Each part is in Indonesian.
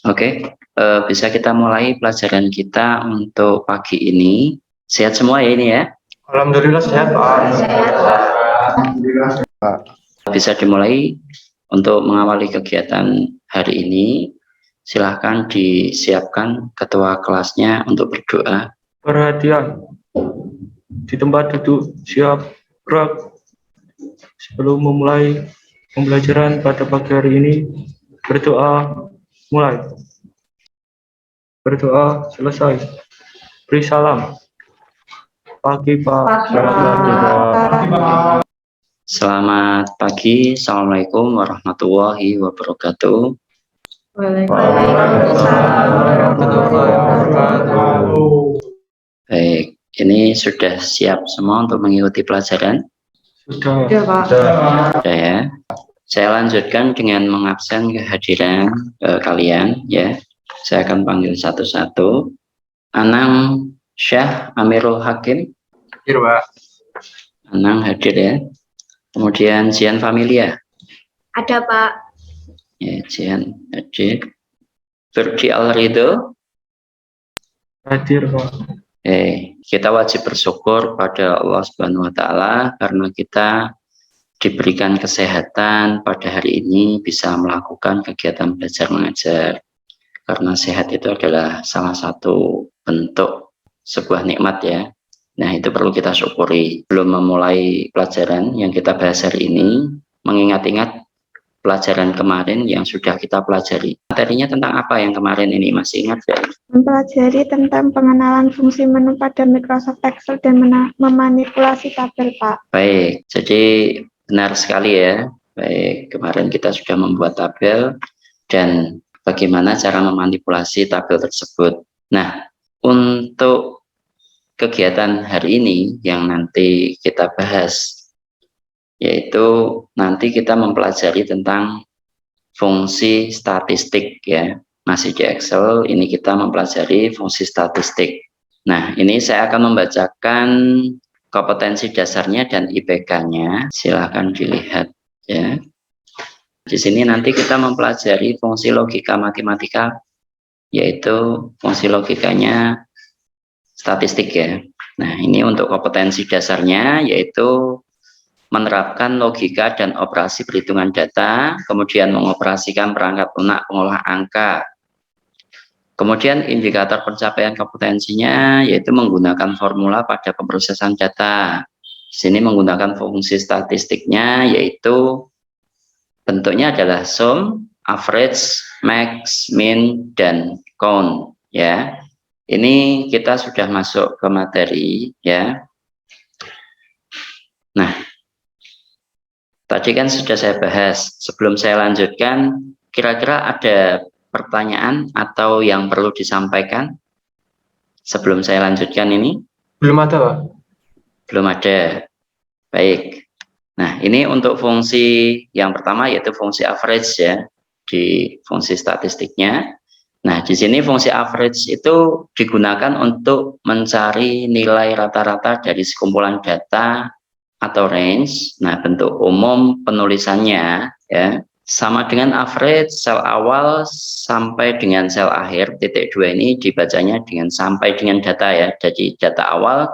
Oke, bisa kita mulai pelajaran kita untuk pagi ini. Sehat semua ya ini ya? Alhamdulillah sehat, Pak. Alhamdulillah, Pak. Bisa dimulai untuk mengawali kegiatan hari ini. Silahkan disiapkan ketua kelasnya untuk berdoa. Perhatian, di tempat duduk siap gerak. Sebelum memulai pembelajaran pada pagi hari ini, berdoa mulai. Berdoa selesai. Beri salam. Pagi, Pak. Selamat pagi, Assalamualaikum warahmatullahi wabarakatuh. Baik, ini sudah siap semua untuk mengikuti pelajaran? Sudah. Sudah ya. Saya lanjutkan dengan mengabsen kehadiran kalian ya. Saya akan panggil satu-satu. Anang Syah Amirul Hakim. Hadir, Pak. Anang hadir ya. Kemudian Jian Familia. Ada, Pak. Ya, Jian hadir. Ferdi Alrido. Hadir, Pak. Kita wajib bersyukur pada Allah Subhanahu wa Ta'ala karena kita diberikan kesehatan pada hari ini bisa melakukan kegiatan belajar mengajar. Karena sehat itu adalah salah satu bentuk sebuah nikmat ya. Nah, itu perlu kita syukuri. Belum memulai pelajaran yang kita bahas hari ini, mengingat-ingat pelajaran kemarin yang sudah kita pelajari. Materinya tentang apa yang kemarin ini, masih ingat ya? Mempelajari tentang pengenalan fungsi menu pada Microsoft Excel dan memanipulasi tabel, Pak. Baik, jadi benar sekali ya. Baik, kemarin kita sudah membuat tabel dan bagaimana cara memanipulasi tabel tersebut. Nah, untuk kegiatan hari ini yang nanti kita bahas, yaitu nanti kita mempelajari tentang fungsi statistik ya. Masih di Excel, ini kita mempelajari fungsi statistik. Nah, ini saya akan membacakan kompetensi dasarnya dan IPK-nya. Silahkan dilihat ya. Di sini nanti kita mempelajari fungsi logika matematika, yaitu fungsi logikanya statistik ya. Nah, ini untuk kompetensi dasarnya, yaitu menerapkan logika dan operasi perhitungan data, kemudian mengoperasikan perangkat lunak pengolah angka. Kemudian indikator pencapaian kompetensinya yaitu menggunakan formula pada pemrosesan data. Di sini menggunakan fungsi statistiknya yaitu bentuknya adalah sum, average, max, min, dan count ya. Ini kita sudah masuk ke materi ya. Nah, tadi kan sudah saya bahas. Sebelum saya lanjutkan, kira-kira ada pertanyaan atau yang perlu disampaikan sebelum saya lanjutkan ini? Belum ada, Pak. Belum ada. Baik. Nah, ini untuk fungsi yang pertama yaitu fungsi average ya, di fungsi statistiknya. Nah, di sini fungsi average itu digunakan untuk mencari nilai rata-rata dari sekumpulan data atau range. Nah, bentuk umum penulisannya ya sama dengan average sel awal sampai dengan sel akhir. Titik 2 ini dibacanya dengan sampai dengan data ya. Jadi data awal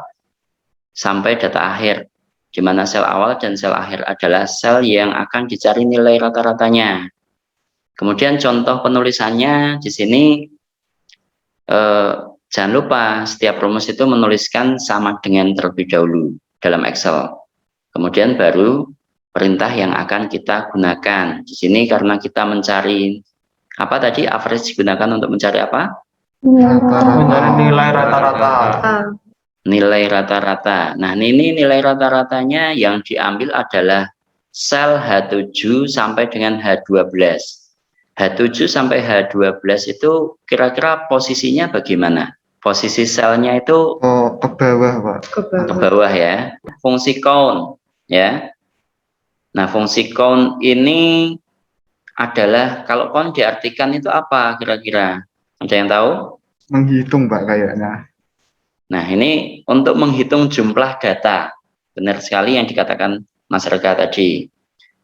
sampai data akhir, di mana sel awal dan sel akhir adalah sel yang akan dicari nilai rata-ratanya. Kemudian contoh penulisannya di sini jangan lupa setiap rumus itu menuliskan sama dengan terlebih dahulu dalam Excel. Kemudian baru perintah yang akan kita gunakan. Di sini karena kita mencari apa tadi, average digunakan untuk mencari apa? Mencari nilai rata-rata. Nilai rata-rata. Nah, ini nilai rata-ratanya yang diambil adalah sel H7 sampai dengan H12. H7 sampai H12 itu kira-kira posisinya bagaimana? Posisi selnya itu ke bawah, Pak. Ke bawah ya. Fungsi count ya. Nah, fungsi count ini adalah, kalau count diartikan itu apa kira-kira? Ada yang tahu? Menghitung, Pak, kayaknya. Nah, ini untuk menghitung jumlah data. Benar sekali yang dikatakan Mas Rega tadi.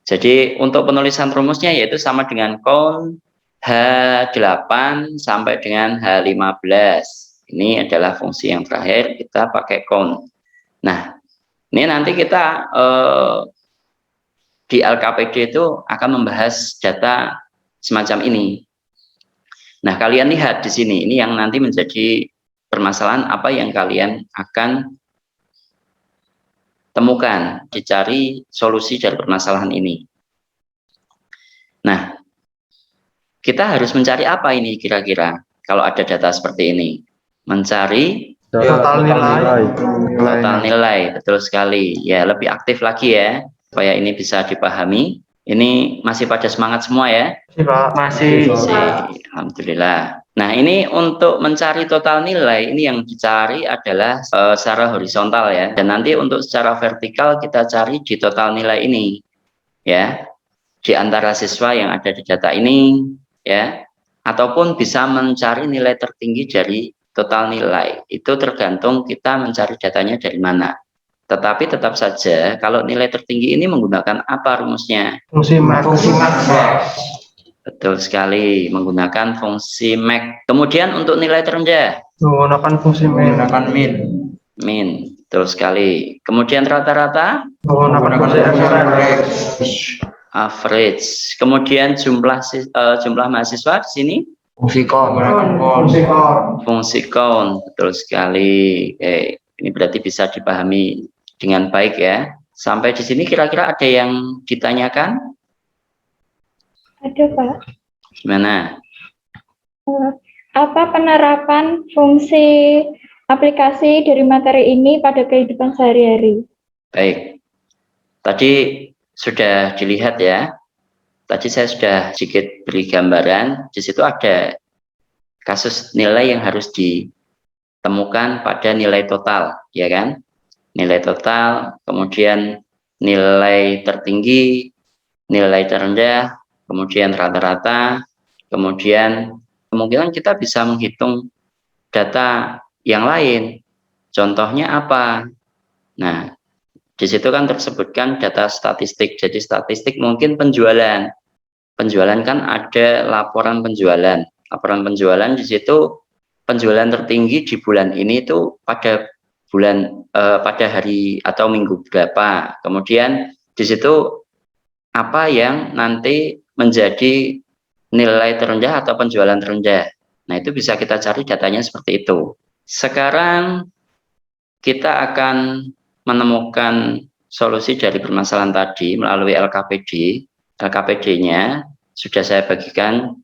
Jadi untuk penulisan rumusnya yaitu sama dengan count H8 sampai dengan H15. Ini adalah fungsi yang terakhir, kita pakai count. Nah, ini nanti kita di LKPD itu akan membahas data semacam ini. Nah, kalian lihat di sini, ini yang nanti menjadi permasalahan apa yang kalian akan temukan, dicari solusi dari permasalahan ini. Nah, kita harus mencari apa ini kira-kira kalau ada data seperti ini? Mencari Total nilai. total nilai, betul sekali. Ya, lebih aktif lagi ya, supaya ini bisa dipahami. Ini masih pada semangat semua ya? Masih. Alhamdulillah. Nah, ini untuk mencari total nilai, ini yang dicari adalah secara horizontal ya. Dan nanti untuk secara vertikal kita cari di total nilai ini ya. Di antara siswa yang ada di data ini ya. Ataupun bisa mencari nilai tertinggi dari total nilai. Itu tergantung kita mencari datanya dari mana. Tetapi tetap saja kalau nilai tertinggi ini menggunakan apa rumusnya? Fungsi max. Betul sekali, menggunakan fungsi max. Kemudian untuk nilai terendah? Menggunakan fungsi min. Min, betul sekali. Kemudian rata-rata? Menggunakan fungsi Average. Kemudian jumlah mahasiswa di sini? Fungsi count. Fungsi count, betul sekali. Ini berarti bisa dipahami dengan baik ya. Sampai di sini kira-kira ada yang ditanyakan? Ada, Pak. Gimana? Apa penerapan fungsi aplikasi dari materi ini pada kehidupan sehari-hari? Baik. Tadi sudah dilihat ya. Tadi saya sudah sedikit beri gambaran. Di situ ada kasus nilai yang harus ditemukan pada nilai total, ya kan? Nilai total, kemudian nilai tertinggi, nilai terendah, kemudian rata-rata, kemudian kemungkinan kita bisa menghitung data yang lain. Contohnya apa? Nah, di situ kan tersebutkan data statistik. Jadi statistik mungkin penjualan. Penjualan kan ada laporan penjualan. Laporan penjualan di situ penjualan tertinggi di bulan ini itu pada pada hari atau minggu berapa. Kemudian di situ apa yang nanti menjadi nilai terendah atau penjualan terendah. Nah, itu bisa kita cari datanya seperti itu. Sekarang kita akan menemukan solusi dari permasalahan tadi melalui LKPD. LKPD-nya sudah saya bagikan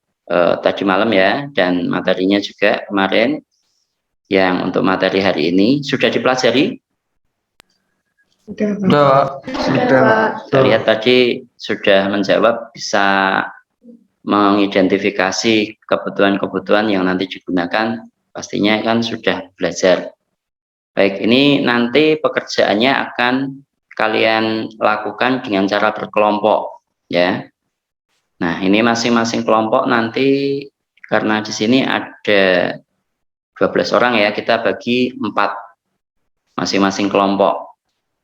tadi malam ya, dan materinya juga kemarin. Yang untuk materi hari ini sudah dipelajari? Sudah. Kita lihat tadi sudah menjawab, bisa mengidentifikasi kebutuhan-kebutuhan yang nanti digunakan, pastinya kan sudah belajar. Baik, ini nanti pekerjaannya akan kalian lakukan dengan cara berkelompok ya. Nah, ini masing-masing kelompok nanti, karena di sini ada 12 orang ya, kita bagi 4 masing-masing kelompok.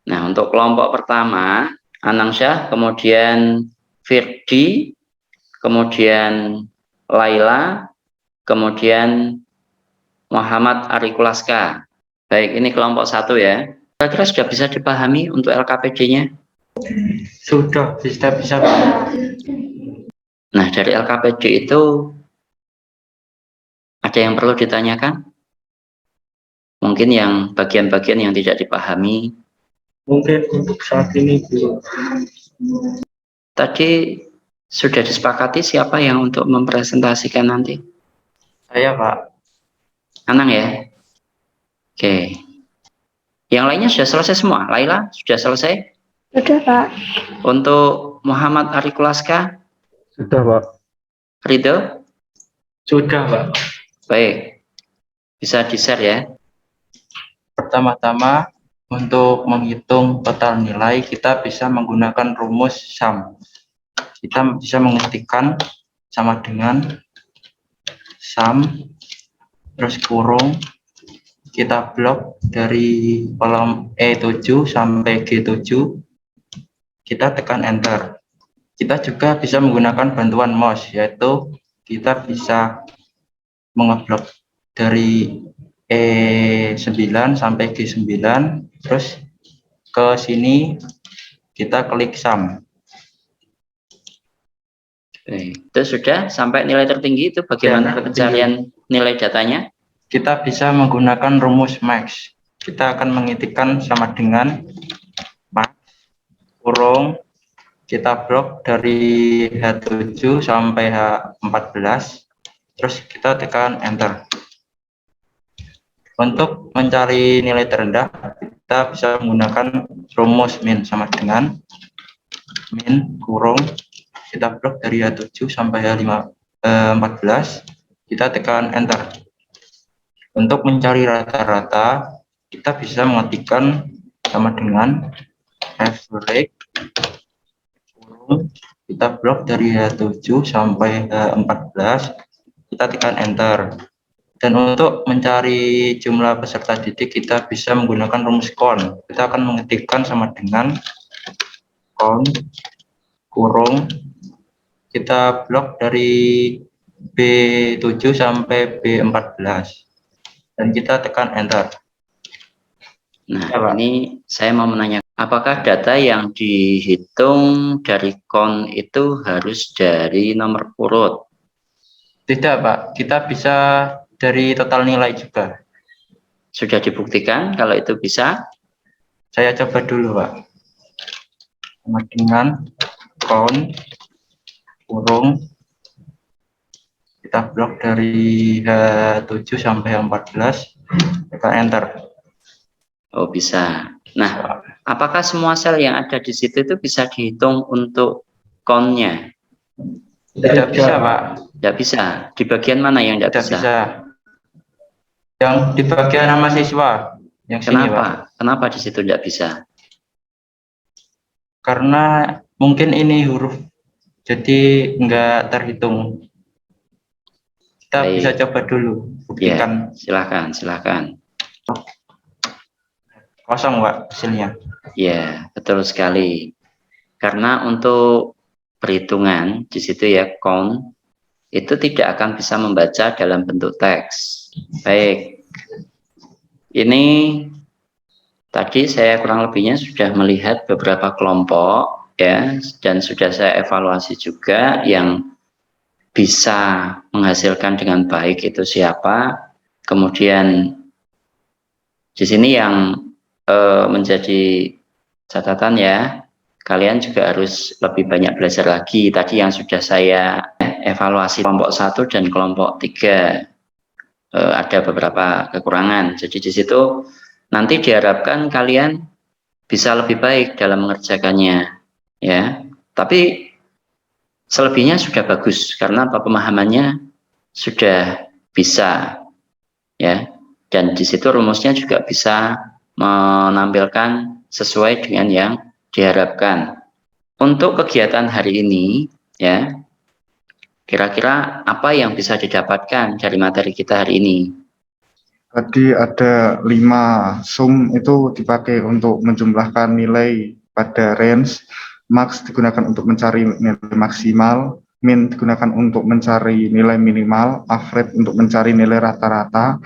Nah, untuk kelompok pertama, Anangsyah, kemudian Firdi, kemudian Laila, kemudian Muhammad Arikulaska. Baik, ini kelompok 1 ya. Kira-kira sudah bisa dipahami untuk LKPD-nya? Sudah bisa. Nah, dari LKPD itu ada yang perlu ditanyakan? Mungkin yang bagian-bagian yang tidak dipahami. Mungkin untuk saat ini belum. Tadi sudah disepakati siapa yang untuk mempresentasikan nanti? Saya, Pak. Anang ya? Oke. Yang lainnya sudah selesai semua? Laila, sudah selesai? Sudah, Pak. Untuk Muhammad Arikulaska? Sudah, Pak. Ridho? Sudah, Pak. Baik. Bisa di-share ya? Pertama-tama, untuk menghitung total nilai, kita bisa menggunakan rumus sum. Kita bisa mengetikkan sama dengan sum, terus kurung, kita blok dari kolom E7 sampai G7, kita tekan enter. Kita juga bisa menggunakan bantuan mouse, yaitu kita bisa mengeblok dari E9 sampai G9, terus ke sini kita klik sum. Baik. Itu sudah sampai nilai tertinggi itu bagaimana Ya, pencarian nilai datanya? Kita bisa menggunakan rumus max. Kita akan mengetikkan sama dengan max kurung, kita blok dari H7 sampai H14, terus kita tekan enter. Untuk mencari nilai terendah, kita bisa menggunakan rumus min sama dengan min kurung, kita blok dari H7 sampai H14, kita tekan enter. Untuk mencari rata-rata, kita bisa mengetikkan sama dengan average kurung, kita blok dari H7 sampai H14, kita tekan enter. Dan untuk mencari jumlah peserta didik, kita bisa menggunakan rumus count. Kita akan mengetikkan sama dengan count kurung, kita blok dari B7 sampai B14, dan kita tekan enter. Nah, Ya, Pak. ini saya mau menanyakan, apakah data yang dihitung dari count itu harus dari nomor urut? Tidak, Pak. Kita bisa dari total nilai juga. Sudah dibuktikan kalau itu bisa? Saya coba dulu, Pak. Sama dengan count kurung, kita blok dari H7 sampai H14, tekan enter. Oh, bisa. Nah, apakah semua sel yang ada di situ itu bisa dihitung untuk count-nya? Tidak bisa, Pak. Tidak bisa. Di bagian mana yang tidak Tidak bisa? bisa. Yang di bagian nama siswa. Yang sini, Pak. Kenapa? Kenapa di situ tidak bisa? Karena mungkin ini huruf, jadi enggak terhitung. Kita Baik. bisa coba dulu, buktikan. Ya, silakan. Kosong, Pak, hasilnya. Ya, betul sekali. Karena untuk perhitungan di situ ya, count itu tidak akan bisa membaca dalam bentuk teks. Baik. Ini tadi saya kurang lebihnya sudah melihat beberapa kelompok ya, dan sudah saya evaluasi juga yang bisa menghasilkan dengan baik itu siapa. Kemudian di sini yang menjadi catatan ya, kalian juga harus lebih banyak belajar lagi. Tadi yang sudah saya evaluasi kelompok 1 dan kelompok 3 ada beberapa kekurangan. Jadi di situ nanti diharapkan kalian bisa lebih baik dalam mengerjakannya ya. Tapi selebihnya sudah bagus karena pemahamannya sudah bisa ya. Dan di situ rumusnya juga bisa menampilkan sesuai dengan yang diharapkan. Untuk kegiatan hari ini ya, kira-kira apa yang bisa didapatkan dari materi kita hari ini? Tadi ada 5 sum itu dipakai untuk menjumlahkan nilai pada range, max digunakan untuk mencari nilai maksimal, min digunakan untuk mencari nilai minimal, average untuk mencari nilai rata-rata,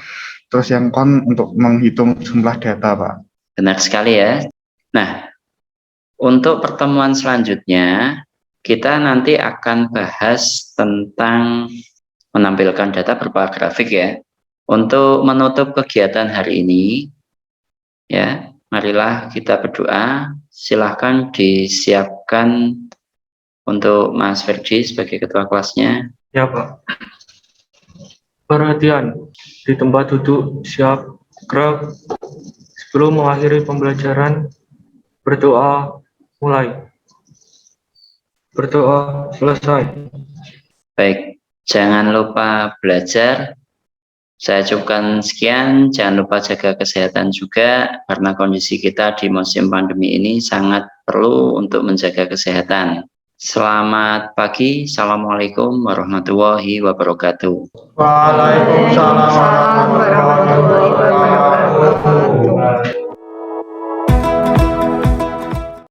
terus yang count untuk menghitung jumlah data, Pak. Benar sekali ya. Nah, untuk pertemuan selanjutnya kita nanti akan bahas tentang menampilkan data berupa grafik ya. Untuk menutup kegiatan hari ini ya, marilah kita berdoa. Silahkan disiapkan untuk Mas Ferdi sebagai ketua kelasnya. Ya, Pak. Perhatian, di tempat duduk siap gerak. Sebelum mengakhiri pembelajaran, berdoa mulai. Berdoa selesai. Baik, jangan lupa belajar. Saya cukupkan sekian, jangan lupa jaga kesehatan juga, karena kondisi kita di musim pandemi ini sangat perlu untuk menjaga kesehatan. Selamat pagi, Assalamualaikum warahmatullahi wabarakatuh. Waalaikumsalam warahmatullahi wabarakatuh.